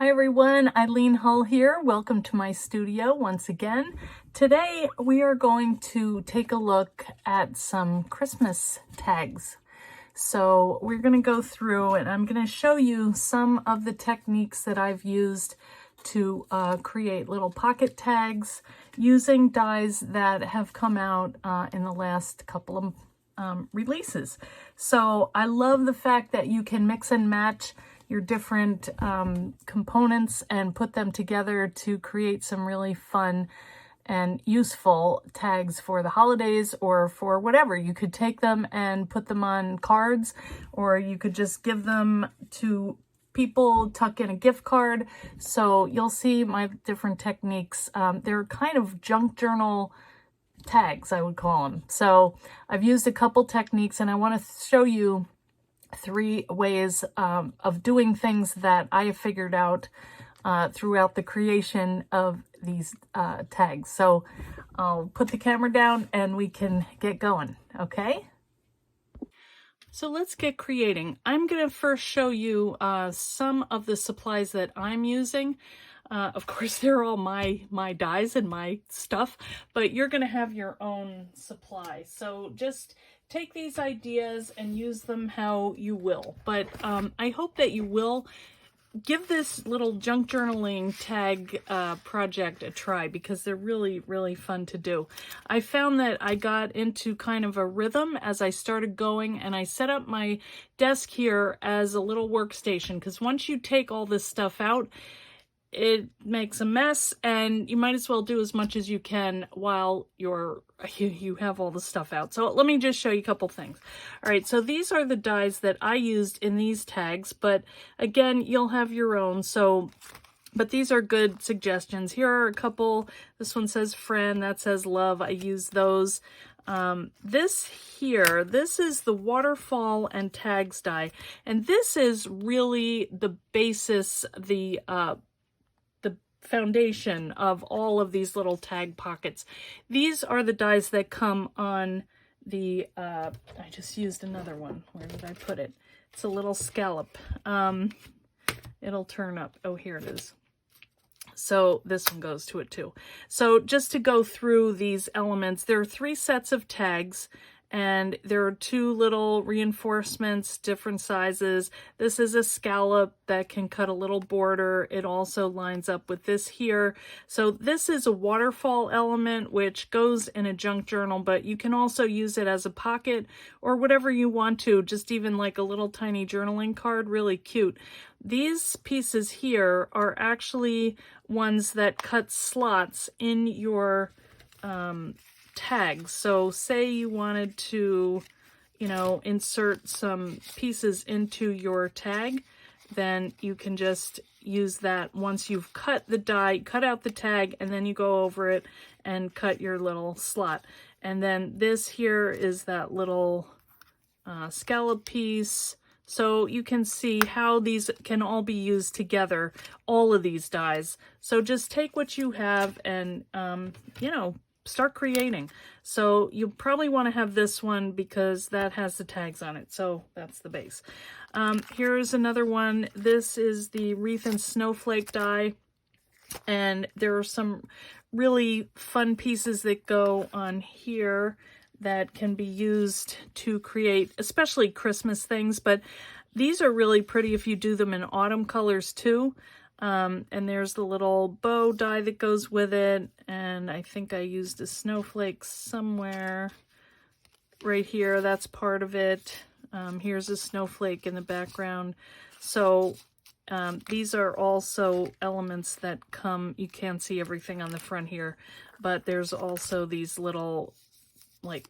Hi everyone, Eileen Hull here. Welcome to my studio once again. Today we are going to take a look at some Christmas tags. So we're going to go through and I'm going to show you some of the techniques that I've used to create little pocket tags using dies that have come out in the last couple of releases. So I love the fact that you can mix and match your different components and put them together to create some really fun and useful tags for the holidays or for whatever. You could take them and put them on cards, or you could just give them to people, tuck in a gift card. So you'll see my different techniques. They're kind of junk journal tags, I would call them. So I've used a couple techniques and I want to show you 3 ways of doing things that I have figured out throughout the creation of these tags. So I'll put the camera down and we can get going, okay? So let's get creating. I'm going to first show you some of the supplies that I'm using. Of course, they're all my dies and my stuff, but you're going to have your own supply. So just take these ideas and use them how you will. But I hope that you will give this little junk journaling tag project a try, because they're really, really fun to do. I found that I got into kind of a rhythm as I started going, and I set up my desk here as a little workstation, because once you take all this stuff out, it makes a mess, and you might as well do as much as you can while you have all the stuff out. So let me just show you a couple things. All right, so these are the dies that I used in these tags, but again, you'll have your own. So, but these are good suggestions. Here are a couple. This one says friend, that says love. I use those. This is the waterfall and tags die, and this is really the basis, the foundation of all of these little tag pockets. These are the dies that come on the I just used another one. Where did I put it? It's a little scallop. It'll turn up. Oh, here it is. So this one goes to it too. So just to go through these elements, there are 3 sets of tags, and there are 2 little reinforcements, different sizes. This is a scallop that can cut a little border. It also lines up with this here. So this is a waterfall element, which goes in a junk journal, but you can also use it as a pocket or whatever you want to, just even like a little tiny journaling card, really cute. These pieces here are actually ones that cut slots in your tags. So say you wanted to, insert some pieces into your tag, then you can just use that once you've cut the die, cut out the tag, and then you go over it and cut your little slot. And then this here is that little scallop piece. So you can see how these can all be used together, all of these dies. So just take what you have and, start creating. So you probably want to have this one because that has the tags on it. So that's the base. Here's another one. This is the Wreath and Snowflake Die. And there are some really fun pieces that go on here that can be used to create, especially Christmas things. But these are really pretty if you do them in autumn colors too. And there's the little bow die that goes with it. And I think I used a snowflake somewhere right here. That's part of it. Here's a snowflake in the background. So these are also elements that come, you can't see everything on the front here, but there's also these little like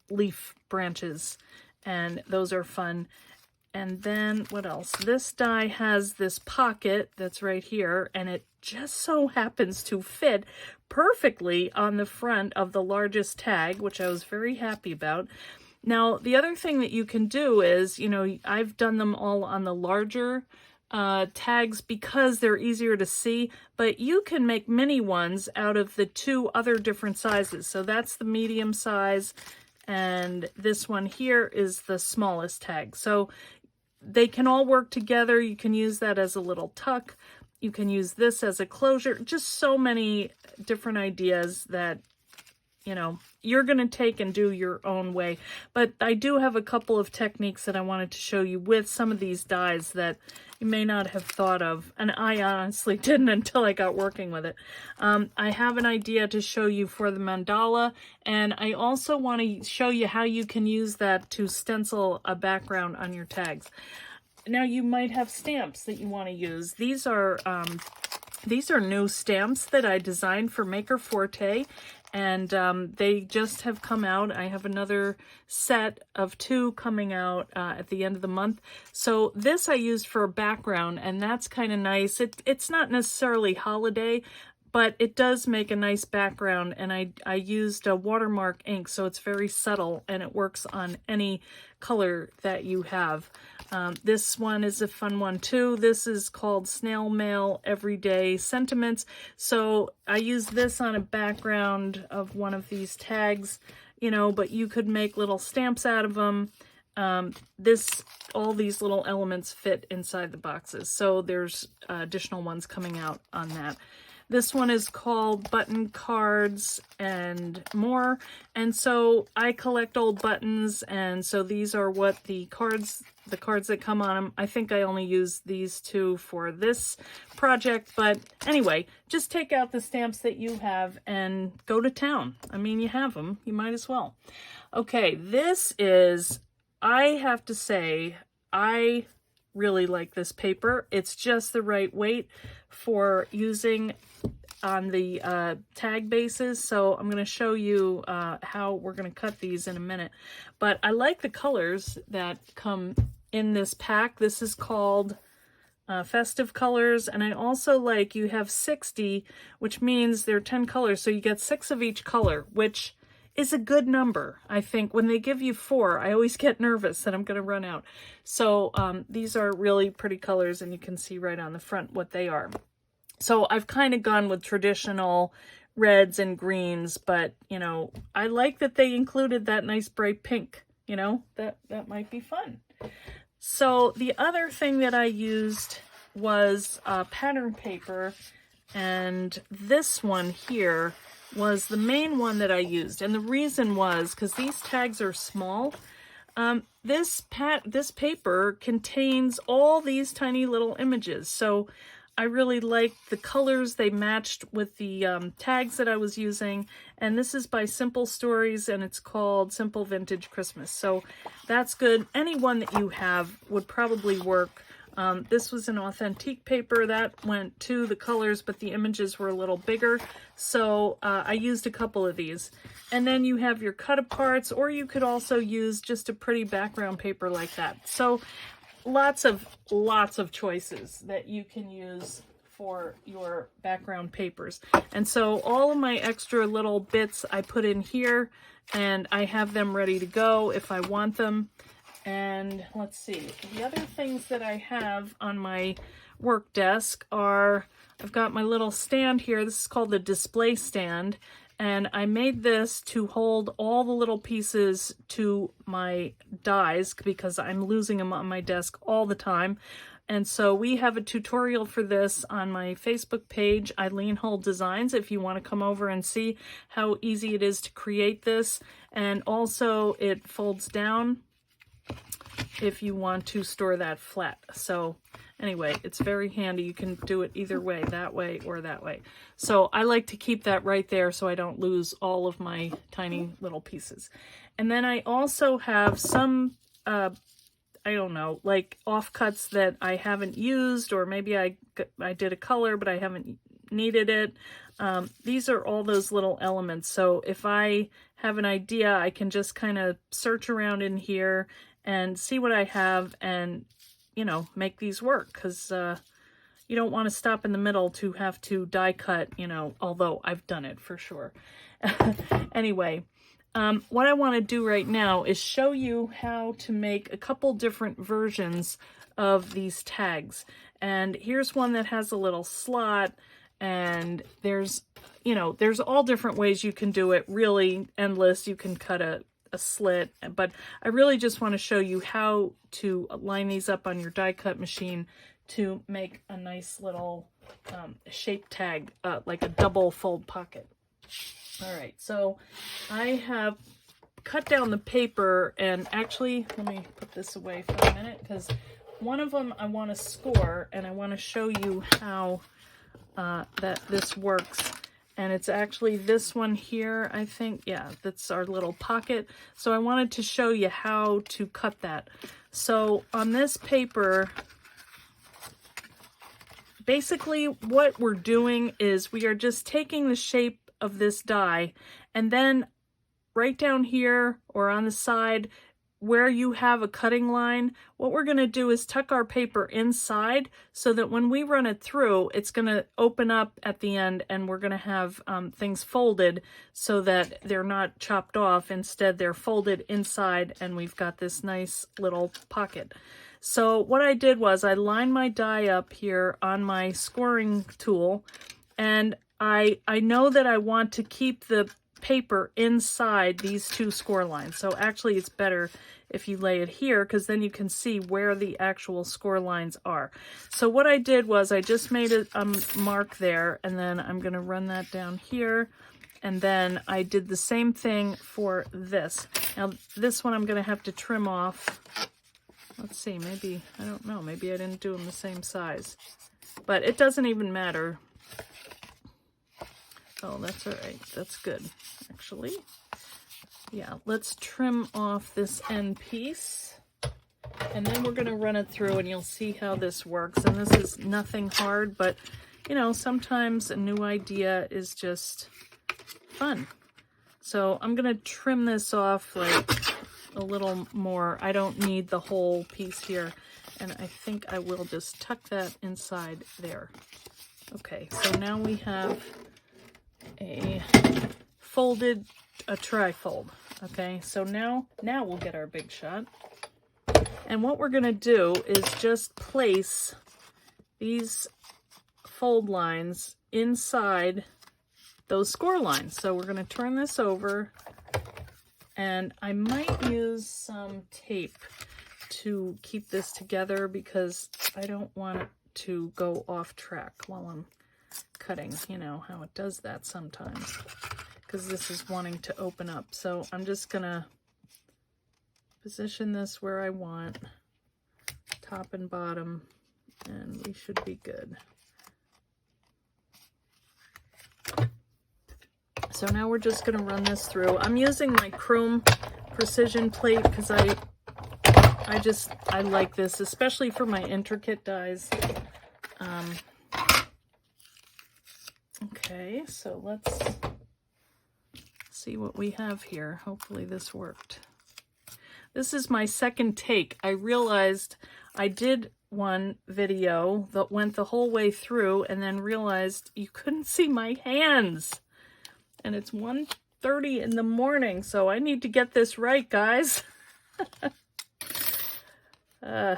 leaf branches, and those are fun. And then what else? This die has this pocket that's right here, and it just so happens to fit perfectly on the front of the largest tag, which I was very happy about. Now, the other thing that you can do is, I've done them all on the larger tags because they're easier to see, but you can make mini ones out of the 2 other different sizes. So that's the medium size, and this one here is the smallest tag. So they can all work together. You can use that as a little tuck. You can use this as a closure. Just so many different ideas that, you know, you're going to take and do your own way. But I do have a couple of techniques that I wanted to show you with some of these dies that you may not have thought of. And I honestly didn't until I got working with it. I have an idea to show you for the mandala. And I also want to show you how you can use that to stencil a background on your tags. Now you might have stamps that you want to use. These are new stamps that I designed for Maker Forte, and they just have come out. I have another set of 2 coming out at the end of the month. So this I used for a background, and that's kind of nice. It's not necessarily holiday, but it does make a nice background, and I used a watermark ink, so it's very subtle, and it works on any color that you have. This one is a fun one too. This is called Snail Mail Everyday Sentiments. So I use this on a background of one of these tags, you know, but you could make little stamps out of them. All these little elements fit inside the boxes. So there's additional ones coming out on that. This one is called Button Cards and More. And so I collect old buttons, and so these are what the cards that come on them. I think I only use these 2 for this project, but anyway, just take out the stamps that you have and go to town. I mean, you have them, you might as well. Okay, this is, I have to say, I really like this paper. It's just the right weight for using on the tag bases. So I'm going to show you how we're going to cut these in a minute. But I like the colors that come in this pack. This is called Festive Colors, and I also like, you have 60, which means there are 10 colors, so you get 6 of each color, which is a good number. I think when they give you 4, I always get nervous that I'm going to run out. So these are really pretty colors, and you can see right on the front what they are. So I've kind of gone with traditional reds and greens, but, you know, I like that they included that nice bright pink, you know, that might be fun. So the other thing that I used was pattern paper, and this one here was the main one that I used. And the reason was because these tags are small. This paper contains all these tiny little images. So I really liked the colors. They matched with the tags that I was using. And this is by Simple Stories, and it's called Simple Vintage Christmas. So that's good. Any one that you have would probably work. This was an authentic paper that went to the colors, but the images were a little bigger. So I used a couple of these. And then you have your cut aparts, or you could also use just a pretty background paper like that. So lots of choices that you can use for your background papers. And so all of my extra little bits I put in here, and I have them ready to go if I want them. And let's see, the other things that I have on my work desk are, I've got my little stand here. This is called the display stand. And I made this to hold all the little pieces to my dies because I'm losing them on my desk all the time. And so we have a tutorial for this on my Facebook page, Eileen Hull Designs, if you want to come over and see how easy it is to create this. And also it folds down if you want to store that flat. So anyway, it's very handy. You can do it either way, that way or that way. So I like to keep that right there so I don't lose all of my tiny little pieces. And then I also have some, I don't know, like offcuts that I haven't used, or maybe I did a color but I haven't needed it. These are all those little elements. So if I have an idea, I can just kind of search around in here and see what I have and, you know, make these work, because you don't want to stop in the middle to have to die cut, you know, although I've done it for sure. Anyway, what I want to do right now is show you how to make a couple different versions of these tags. And here's one that has a little slot, and there's, you know, there's all different ways you can do it, really endless. You can cut a slit, but I really just want to show you how to line these up on your die cut machine to make a nice little shape tag, like a double fold pocket. All right, so I have cut down the paper, and actually, let me put this away for a minute, because one of them I want to score, and I want to show you how that this works. And it's actually this one here, I think. Yeah, that's our little pocket. So I wanted to show you how to cut that. So on this paper, basically what we're doing is we are just taking the shape of this die, and then right down here or on the side where you have a cutting line, what we're going to do is tuck our paper inside so that when we run it through, it's going to open up at the end, and we're going to have things folded so that they're not chopped off. Instead, they're folded inside, and we've got this nice little pocket. So what I did was I lined my die up here on my scoring tool, and I know that I want to keep the paper inside these two score lines. So actually it's better if you lay it here, because then you can see where the actual score lines are. So what I did was I just made a mark there, and then I'm going to run that down here, and then I did the same thing for this. Now this one I'm going to have to trim off. Let's see, maybe, I don't know, maybe I didn't do them the same size, but it doesn't even matter. Oh, that's all right. That's good, actually. Yeah, let's trim off this end piece, and then we're going to run it through, and you'll see how this works. And this is nothing hard, but, you know, sometimes a new idea is just fun. So I'm going to trim this off like a little more. I don't need the whole piece here, and I think I will just tuck that inside there. Okay, so now we have a trifold. Okay, so now we'll get our big shot. And what we're going to do is just place these fold lines inside those score lines. So we're going to turn this over, and I might use some tape to keep this together because I don't want it to go off track while I'm cutting. You know how it does that sometimes, because this is wanting to open up. So I'm just gonna position this where I want, top and bottom, and we should be good. So now we're just gonna run this through. I'm using my chrome precision plate because I like this, especially for my intricate dies. Okay, so let's see what we have here. Hopefully this worked. This is my second take. I realized I did one video that went the whole way through and then realized you couldn't see my hands. And it's 1:30 in the morning, so I need to get this right, guys. All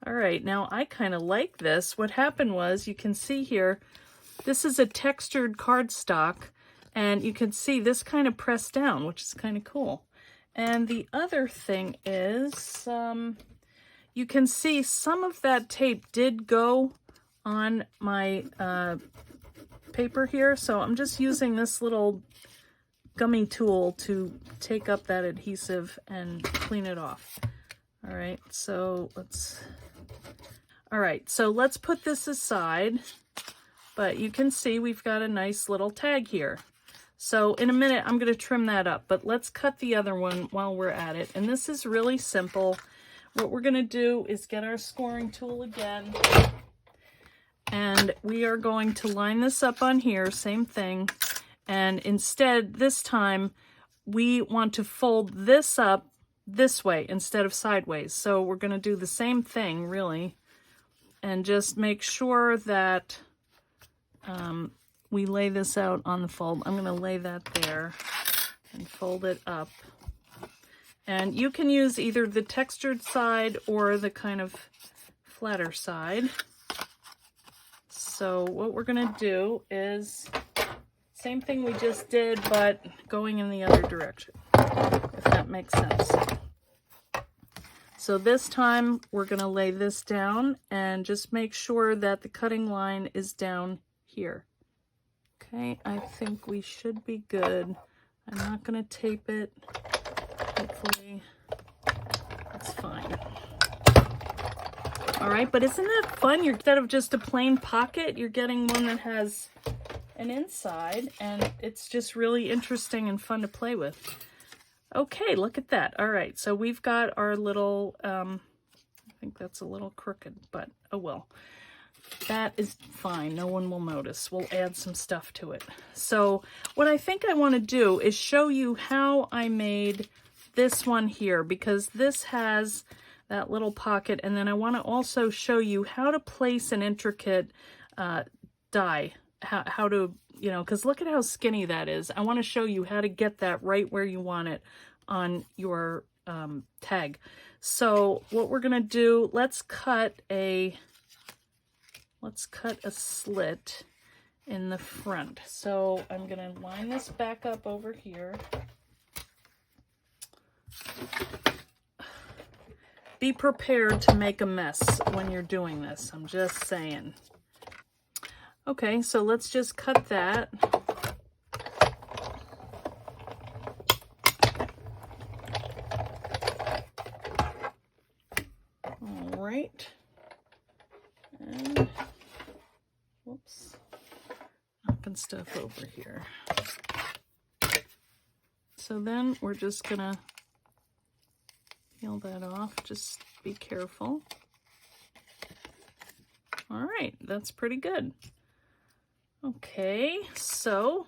right, now I kind of like this. What happened was, you can see here, this is a textured cardstock, and you can see this kind of pressed down, which is kind of cool. And the other thing is, you can see some of that tape did go on my paper here, so I'm just using this little gummy tool to take up that adhesive and clean it off. All right, so let's put this aside, but you can see we've got a nice little tag here. So in a minute, I'm going to trim that up, but let's cut the other one while we're at it. And this is really simple. What we're going to do is get our scoring tool again, and we are going to line this up on here, same thing. And instead, this time, we want to fold this up this way instead of sideways. So we're going to do the same thing, really, and just make sure that we lay this out on the fold. I'm going to lay that there and fold it up. And you can use either the textured side or the kind of flatter side. So what we're going to do is same thing we just did, but going in the other direction, if that makes sense. So this time we're going to lay this down and just make sure that the cutting line is down here. Okay, I think we should be good. I'm not going to tape it. Hopefully it's fine. All right, but isn't that fun? You're, instead of just a plain pocket, you're getting one that has an inside, and it's just really interesting and fun to play with. Okay, look at that. All right, so we've got our little, I think that's a little crooked, but oh well. That is fine. No one will notice. We'll add some stuff to it. So what I think I want to do is show you how I made this one here, because this has that little pocket, and then I want to also show you how to place an intricate die. How to, you know, because look at how skinny that is. I want to show you how to get that right where you want it on your tag. So what we're going to do, let's cut a slit in the front. So I'm going to line this back up over here. Be prepared to make a mess when you're doing this. I'm just saying. Okay, so let's just cut that. All right. And, whoops, knocking stuff over here. So then we're just gonna peel that off. Just be careful. All right, that's pretty good. Okay, so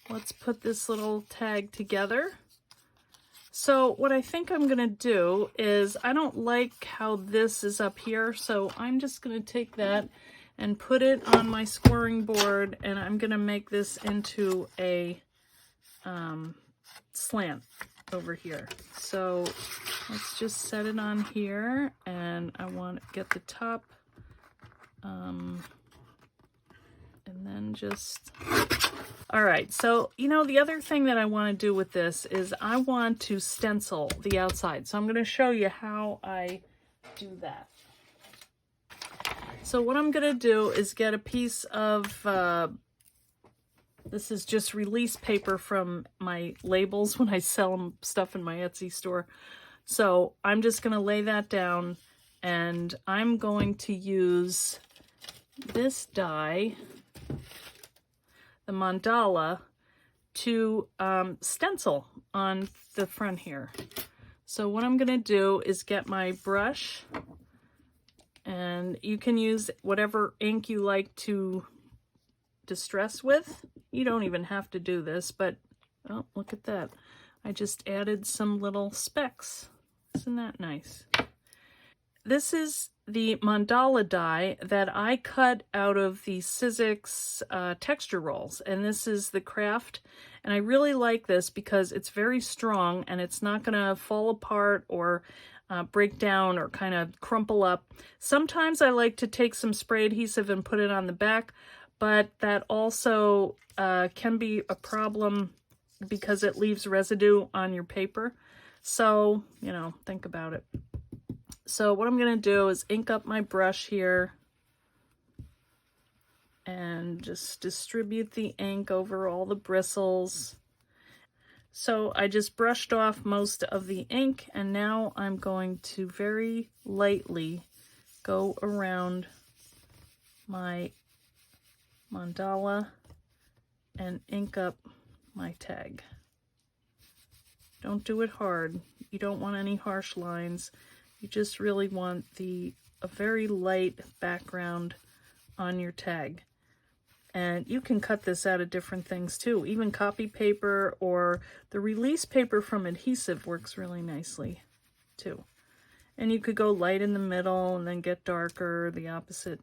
let's put this little tag together. So what I think I'm going to do is, I don't like how this is up here, so I'm just going to take that and put it on my scoring board, and I'm going to make this into a slant over here. So let's just set it on here, and I want to get the top, and then just... All right, so, you know, the other thing that I want to do with this is I want to stencil the outside. So I'm going to show you how I do that. So what I'm going to do is get a piece of, this is just release paper from my labels when I sell stuff in my Etsy store. So I'm just going to lay that down, and I'm going to use this die, the mandala, to stencil on the front here. So what I'm going to do is get my brush, and you can use whatever ink you like to distress with. You don't even have to do this, but oh, look at that. I just added some little specks. Isn't that nice? This is the mandala die that I cut out of the Sizzix texture rolls, and this is the craft, and I really like this because it's very strong and it's not going to fall apart or break down or kind of crumple up. Sometimes I like to take some spray adhesive and put it on the back, but that also can be a problem because it leaves residue on your paper. So, you know, think about it. So what I'm going to do is ink up my brush here and just distribute the ink over all the bristles. So I just brushed off most of the ink, and now I'm going to very lightly go around my mandala and ink up my tag. Don't do it hard. You don't want any harsh lines. You just really want a very light background on your tag. And you can cut this out of different things too. Even copy paper or the release paper from adhesive works really nicely too. And you could go light in the middle and then get darker, the opposite,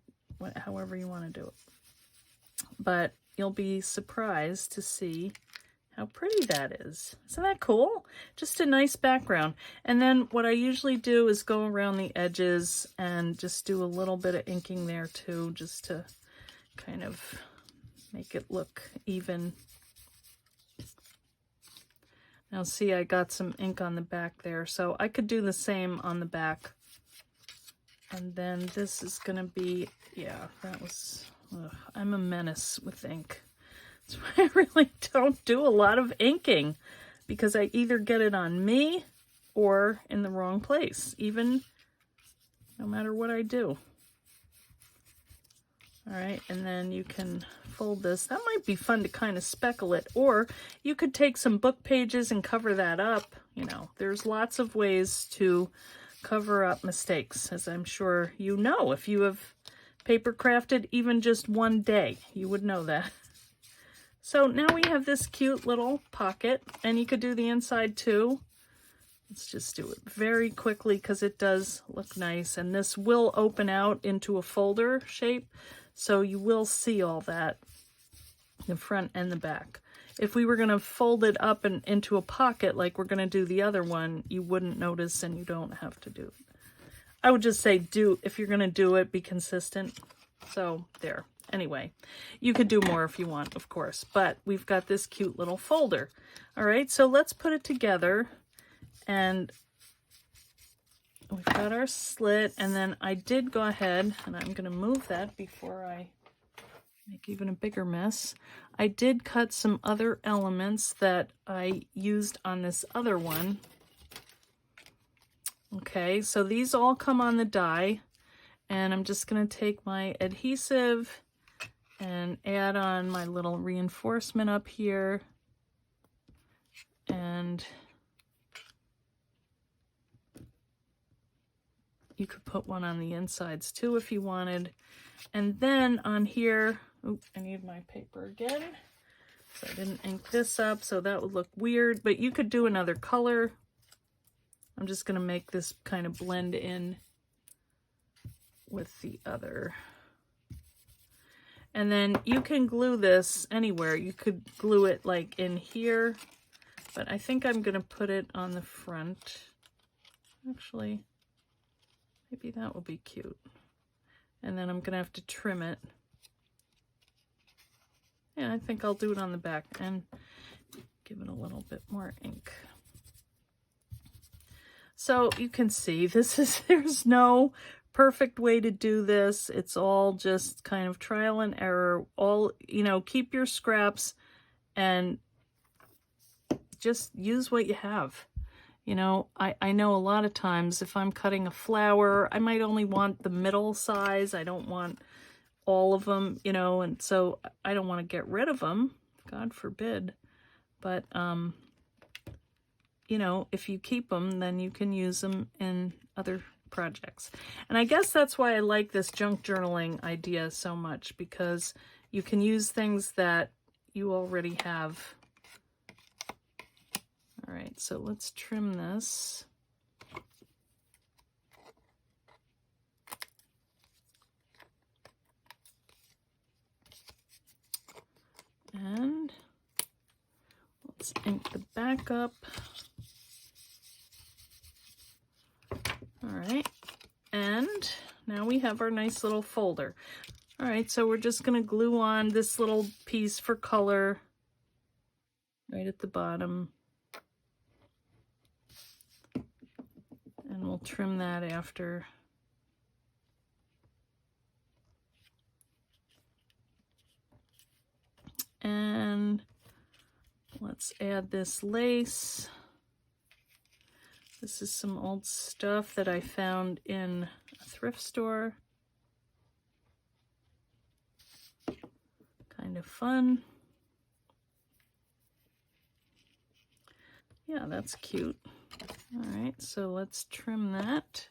however you want to do it. But you'll be surprised to see how pretty that is. Isn't that cool? Just a nice background. And then what I usually do is go around the edges and just do a little bit of inking there too, just to kind of make it look even. Now see, I got some ink on the back there, so I could do the same on the back. And then this is gonna be, yeah, that was, I'm a menace with ink. That's why I really don't do a lot of inking, because I either get it on me or in the wrong place, even no matter what I do. All right, and then you can fold this. That might be fun to kind of speckle it, or you could take some book pages and cover that up. You know, there's lots of ways to cover up mistakes, as I'm sure you know. If you have paper crafted even just one day, you would know that. So now we have this cute little pocket, and you could do the inside too. Let's just do it very quickly because it does look nice, and this will open out into a folder shape, so you will see all that, the front and the back. If we were going to fold it up and into a pocket like we're going to do the other one, you wouldn't notice, and you don't have to do it. I would just say if you're going to do it, be consistent. So there. Anyway, you could do more if you want, of course, but we've got this cute little folder. All right, so let's put it together. And we've got our slit, and then I did go ahead, and I'm going to move that before I make even a bigger mess. I did cut some other elements that I used on this other one. Okay, so these all come on the die, and I'm just going to take my adhesive and add on my little reinforcement up here, and you could put one on the insides too if you wanted. And then on here, oops, I need my paper again. So I didn't ink this up, so that would look weird, but you could do another color. I'm just gonna make this kind of blend in with the other. And then you can glue this anywhere. You could glue it like in here, but I think I'm gonna put it on the front. Actually, maybe that will be cute. And then I'm gonna have to trim it. Yeah, I think I'll do it on the back and give it a little bit more ink. So you can see there's no perfect way to do this. It's all just kind of trial and error. All, you know, keep your scraps and just use what you have. You know, I know a lot of times if I'm cutting a flower, I might only want the middle size. I don't want all of them, you know, and so I don't want to get rid of them, God forbid. But, you know, if you keep them, then you can use them in other projects. And I guess that's why I like this junk journaling idea so much, because you can use things that you already have. All right, so let's trim this. And let's ink the back up. All right, and now we have our nice little folder. All right, so we're just gonna glue on this little piece for color right at the bottom. And we'll trim that after. And let's add this lace. This is some old stuff that I found in a thrift store. Kind of fun. Yeah, that's cute. All right, so let's trim that.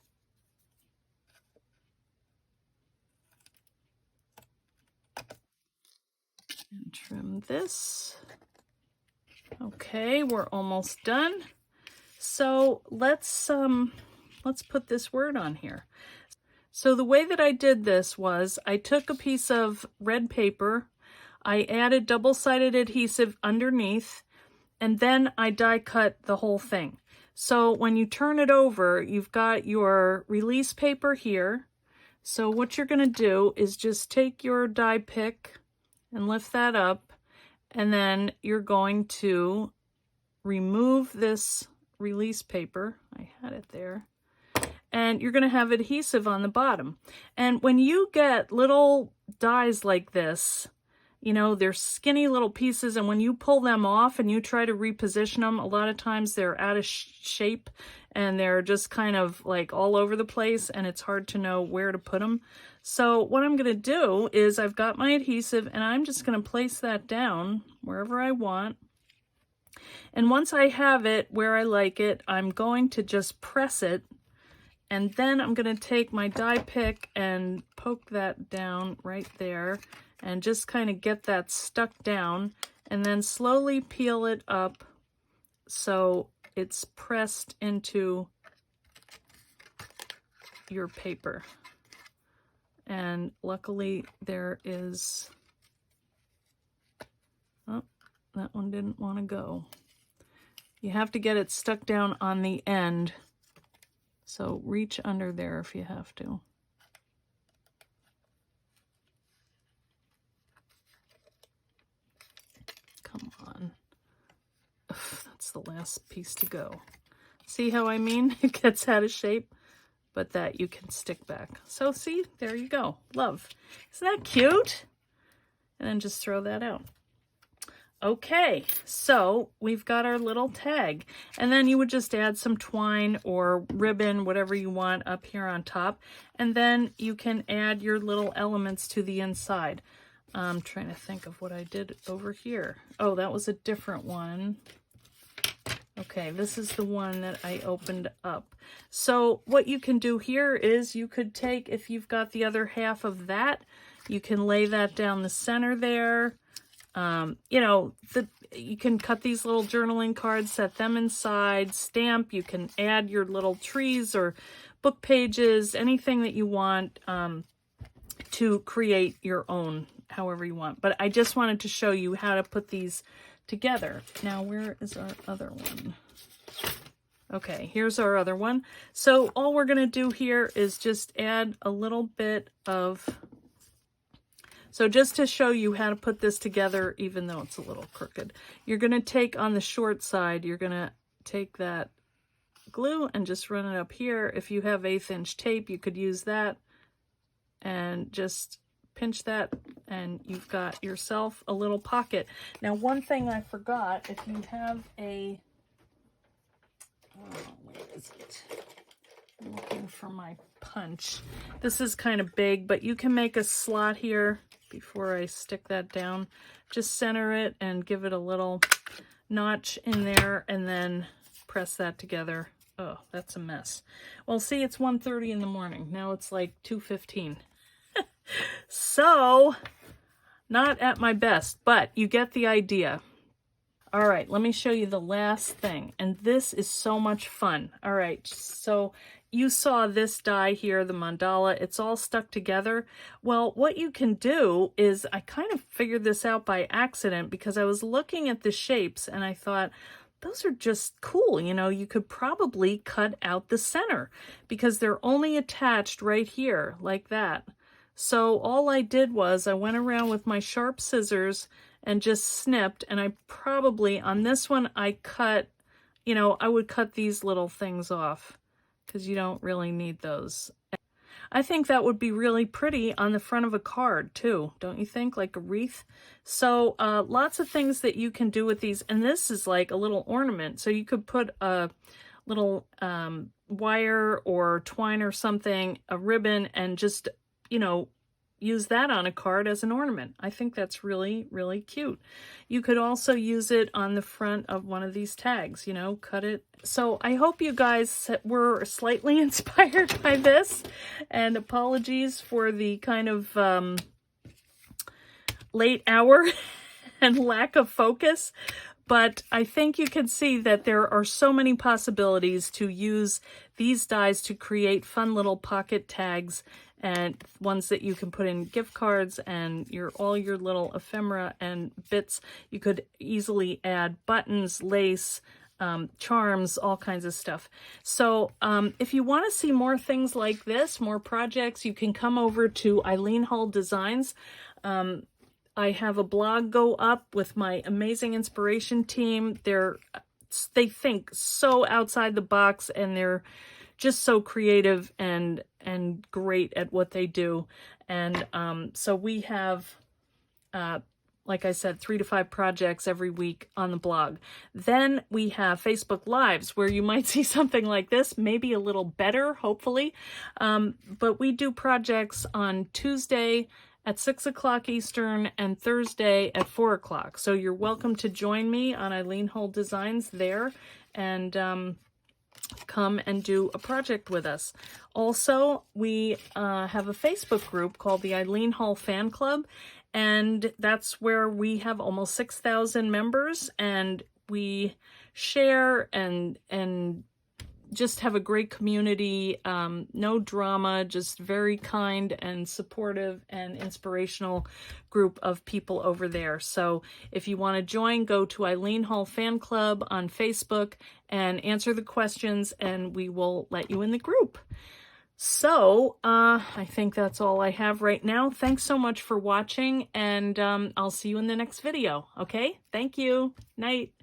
And trim this. Okay, we're almost done. So let's put this word on here. So the way that I did this was I took a piece of red paper, I added double-sided adhesive underneath, and then I die cut the whole thing. So when you turn it over, you've got your release paper here. So what you're going to do is just take your die pick and lift that up, and then you're going to remove this release paper. I had it there. And you're going to have adhesive on the bottom. And when you get little dies like this, you know, they're skinny little pieces, and when you pull them off and you try to reposition them, a lot of times they're out of shape and they're just kind of like all over the place, and it's hard to know where to put them. So what I'm going to do is I've got my adhesive, and I'm just going to place that down wherever I want. And once I have it where I like it, I'm going to just press it. And then I'm going to take my die pick and poke that down right there and just kind of get that stuck down, and then slowly peel it up so it's pressed into your paper. And luckily there is, oh, that one didn't want to go. You have to get it stuck down on the end. So reach under there if you have to. Come on. Ugh, that's the last piece to go. See how I mean? It gets out of shape, but that you can stick back. So see, there you go. Love. Isn't that cute? And then just throw that out. Okay, so we've got our little tag, and then you would just add some twine or ribbon, whatever you want, up here on top, and then you can add your little elements to the inside. I'm trying to think of what I did over here. Oh, that was a different one. Okay, this is the one that I opened up. So what you can do here is you could take, if you've got the other half of that, you can lay that down the center there. You know, you can cut these little journaling cards, set them inside, stamp. You can add your little trees or book pages, anything that you want to create your own, however you want. But I just wanted to show you how to put these together. Now, where is our other one? Okay, here's our other one. So all we're going to do here is just add a little bit of... So just to show you how to put this together, even though it's a little crooked, you're going to take on the short side, you're going to take that glue and just run it up here. If you have 1/8 inch tape, you could use that and just pinch that, and you've got yourself a little pocket. Now, one thing I forgot, if you have a, oh, where is it? I'm looking for my punch. This is kind of big, but you can make a slot here. Before I stick that down, just center it and give it a little notch in there, and then press that together. Oh, that's a mess. Well, see, it's 1:30 in the morning. Now it's like 2:15. So, not at my best, but you get the idea. All right, let me show you the last thing, and this is so much fun. All right, so you saw this die here, the mandala, it's all stuck together. Well, what you can do is, I kind of figured this out by accident because I was looking at the shapes and I thought, those are just cool. You know, you could probably cut out the center because they're only attached right here like that. So all I did was I went around with my sharp scissors and just snipped, and I probably, on this one, I cut, you know, I would cut these little things off because you don't really need those. I think that would be really pretty on the front of a card too, don't you think? Like a wreath. So lots of things that you can do with these, and this is like a little ornament. So you could put a little wire or twine or something, a ribbon, and just, you know, use that on a card as an ornament. I think that's really, really cute. You could also use it on the front of one of these tags, you know, cut it. So I hope you guys were slightly inspired by this, and apologies for the kind of late hour and lack of focus. But I think you can see that there are so many possibilities to use these dies to create fun little pocket tags, and ones that you can put in gift cards and all your little ephemera and bits. You could easily add buttons, lace, charms, all kinds of stuff. So if you want to see more things like this, more projects, you can come over to Eileen Hull Designs. I have a blog go up with my amazing inspiration team. They're they think so outside the box, and they're just so creative and great at what they do. And so we have, like I said, 3 to 5 projects every week on the blog. Then we have Facebook Lives, where you might see something like this, maybe a little better, hopefully. But we do projects on Tuesday at 6 o'clock Eastern and Thursday at 4 o'clock. So you're welcome to join me on Eileen Hull Designs there, and come and do a project with us. Also, we have a Facebook group called the Eileen Hull Fan Club, and that's where we have almost 6,000 members, and we share and just have a great community. No drama, just very kind and supportive and inspirational group of people over there. So if you want to join, go to Eileen Hull Fan Club on Facebook and answer the questions, and we will let you in the group. So I think that's all I have right now. Thanks so much for watching, and I'll see you in the next video. Okay? Thank you. Night.